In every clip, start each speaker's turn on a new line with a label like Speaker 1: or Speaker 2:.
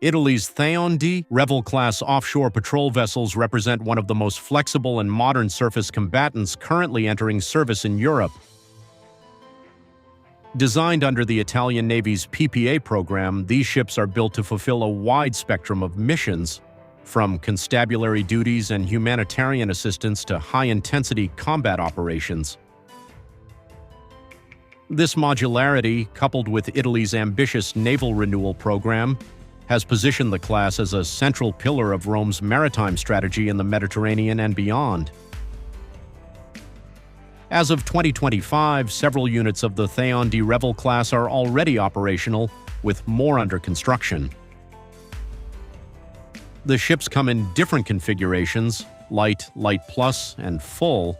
Speaker 1: Italy's Thaon di Revel-class offshore patrol vessels represent one of the most flexible and modern surface combatants currently entering service in Europe. Designed under the Italian Navy's PPA program, these ships are built to fulfill a wide spectrum of missions, from constabulary duties and humanitarian assistance to high-intensity combat operations. This modularity, coupled with Italy's ambitious naval renewal program, has positioned the class as a central pillar of Rome's maritime strategy in the Mediterranean and beyond. As of 2025, several units of the Thaon di Revel class are already operational, with more under construction. The ships come in different configurations, light, light plus, and full,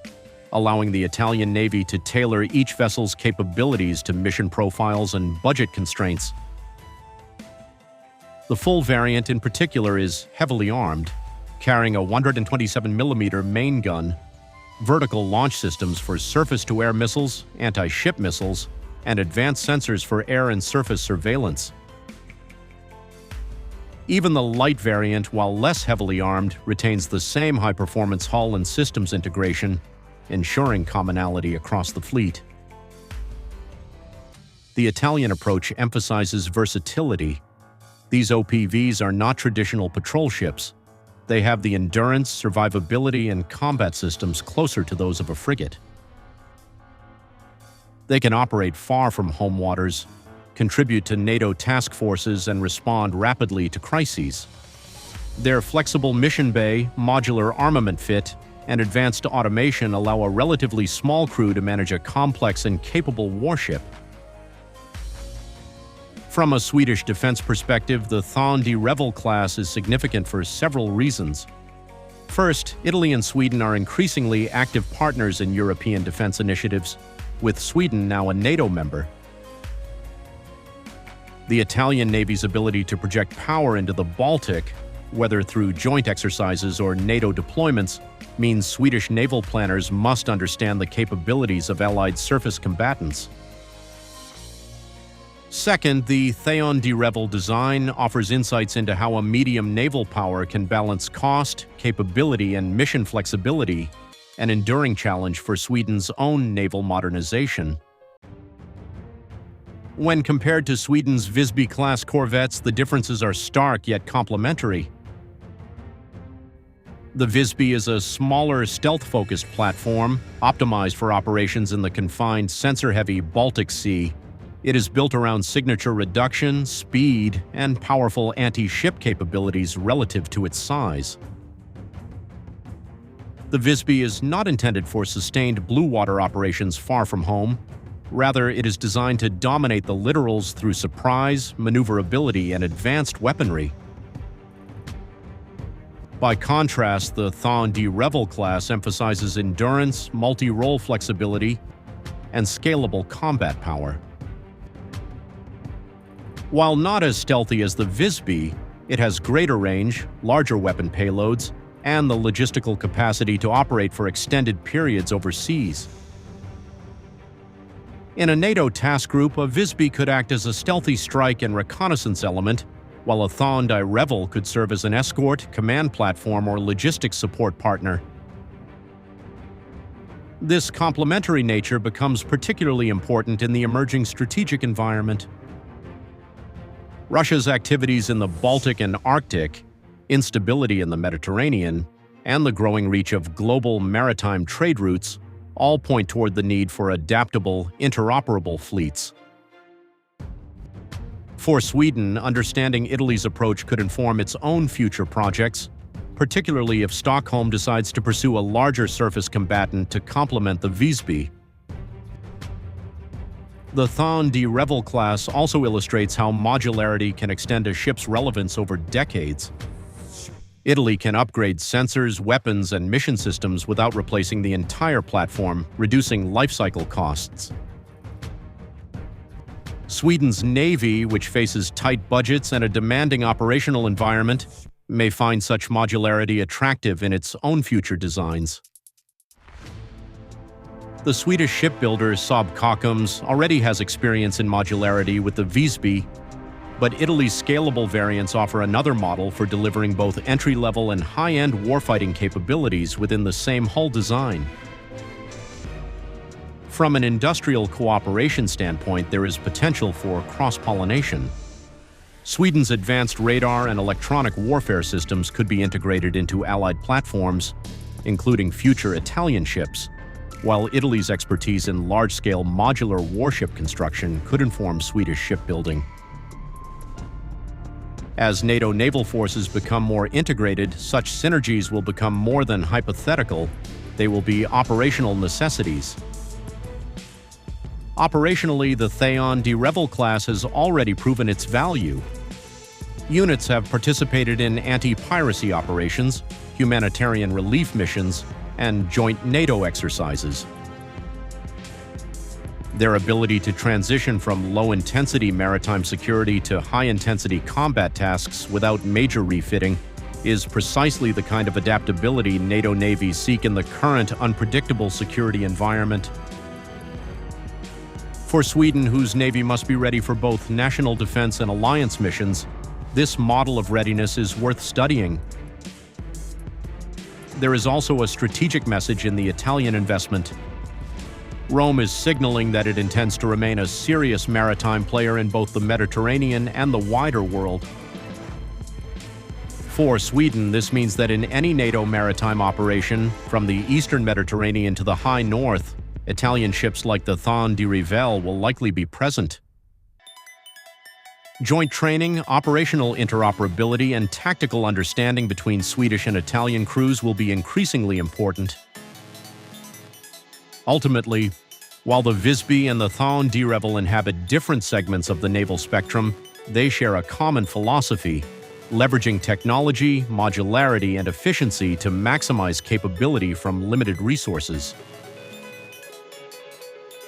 Speaker 1: allowing the Italian Navy to tailor each vessel's capabilities to mission profiles and budget constraints. The full variant in particular is heavily armed, carrying a 127mm main gun, vertical launch systems for surface-to-air missiles, anti-ship missiles, and advanced sensors for air and surface surveillance. Even the light variant, while less heavily armed, retains the same high-performance hull and systems integration, ensuring commonality across the fleet. The Italian approach emphasizes versatility. These OPVs are not traditional patrol ships. They have the endurance, survivability, and combat systems closer to those of a frigate. They can operate far from home waters, contribute to NATO task forces, and respond rapidly to crises. Their flexible mission bay, modular armament fit, and advanced automation allow a relatively small crew to manage a complex and capable warship. From a Swedish defense perspective, the Thaon di Revel class is significant for several reasons. First, Italy and Sweden are increasingly active partners in European defense initiatives, with Sweden now a NATO member. The Italian Navy's ability to project power into the Baltic, whether through joint exercises or NATO deployments, means Swedish naval planners must understand the capabilities of Allied surface combatants. Second, the Thaon di Revel design offers insights into how a medium naval power can balance cost, capability, and mission flexibility, an enduring challenge for Sweden's own naval modernization. When compared to Sweden's Visby-class corvettes, the differences are stark yet complementary. The Visby is a smaller, stealth-focused platform, optimized for operations in the confined, sensor-heavy Baltic Sea. It is built around signature reduction, speed, and powerful anti-ship capabilities relative to its size. The Visby is not intended for sustained blue water operations far from home. Rather, it is designed to dominate the littorals through surprise, maneuverability, and advanced weaponry. By contrast, the Thaon di Revel class emphasizes endurance, multi-role flexibility, and scalable combat power. While not as stealthy as the Visby, it has greater range, larger weapon payloads, and the logistical capacity to operate for extended periods overseas. In a NATO task group, a Visby could act as a stealthy strike and reconnaissance element, while a Thaon di Revel could serve as an escort, command platform, or logistics support partner. This complementary nature becomes particularly important in the emerging strategic environment. Russia's activities in the Baltic and Arctic, instability in the Mediterranean, and the growing reach of global maritime trade routes all point toward the need for adaptable, interoperable fleets. For Sweden, understanding Italy's approach could inform its own future projects, particularly if Stockholm decides to pursue a larger surface combatant to complement the Visby. The Thaon di Revel class also illustrates how modularity can extend a ship's relevance over decades. Italy can upgrade sensors, weapons, and mission systems without replacing the entire platform, reducing lifecycle costs. Sweden's Navy, which faces tight budgets and a demanding operational environment, may find such modularity attractive in its own future designs. The Swedish shipbuilder Saab Kockums already has experience in modularity with the Visby, But Italy's scalable variants offer another model for delivering both entry-level and high-end warfighting capabilities within the same hull design. From an industrial cooperation standpoint, there is potential for cross-pollination. Sweden's advanced radar and electronic warfare systems could be integrated into Allied platforms, including future Italian ships, while Italy's expertise in large-scale modular warship construction could inform Swedish shipbuilding. As NATO naval forces become more integrated, such synergies will become more than hypothetical. They will be operational necessities. Operationally, the Thaon di Revel class has already proven its value. Units have participated in anti-piracy operations, humanitarian relief missions, and joint NATO exercises. Their ability to transition from low-intensity maritime security to high-intensity combat tasks without major refitting is precisely the kind of adaptability NATO navies seek in the current unpredictable security environment. For Sweden, whose navy must be ready for both national defense and alliance missions, this model of readiness is worth studying. There is also a strategic message in the Italian investment. Rome is signaling that it intends to remain a serious maritime player in both the Mediterranean and the wider world. For Sweden, this means that in any NATO maritime operation, from the eastern Mediterranean to the high north, Italian ships like the Thaon di Revel will likely be present. Joint training, operational interoperability, and tactical understanding between Swedish and Italian crews will be increasingly important. Ultimately, while the Visby and the Thaon di Revel inhabit different segments of the naval spectrum, they share a common philosophy, leveraging technology, modularity, and efficiency to maximize capability from limited resources.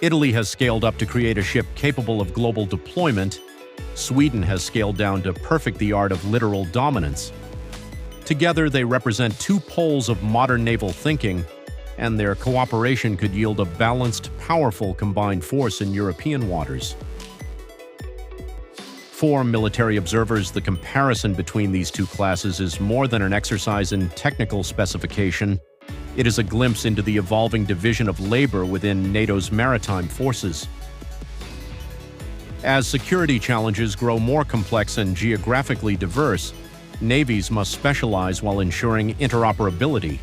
Speaker 1: Italy has scaled up to create a ship capable of global deployment. Sweden has scaled down to perfect the art of literal dominance. Together, they represent two poles of modern naval thinking, and their cooperation could yield a balanced, powerful combined force in European waters. For military observers, the comparison between these two classes is more than an exercise in technical specification. It is a glimpse into the evolving division of labor within NATO's maritime forces. As security challenges grow more complex and geographically diverse, navies must specialize while ensuring interoperability.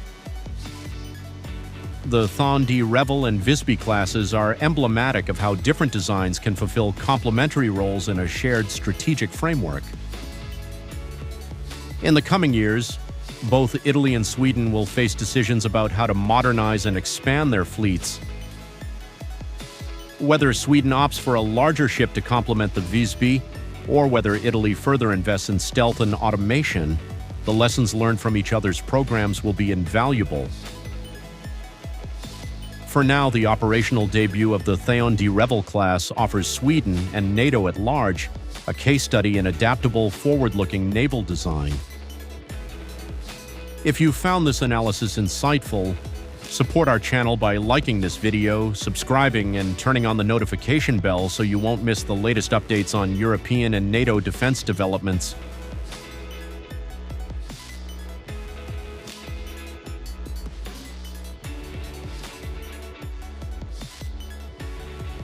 Speaker 1: The Thaon di Revel and Visby classes are emblematic of how different designs can fulfill complementary roles in a shared strategic framework. In the coming years, both Italy and Sweden will face decisions about how to modernize and expand their fleets. Whether Sweden opts for a larger ship to complement the Visby, or whether Italy further invests in stealth and automation, the lessons learned from each other's programs will be invaluable. For now, the operational debut of the Thaon di Revel class offers Sweden and NATO at large a case study in adaptable, forward-looking naval design. If you found this analysis insightful, support our channel by liking this video, subscribing, and turning on the notification bell so you won't miss the latest updates on European and NATO defense developments.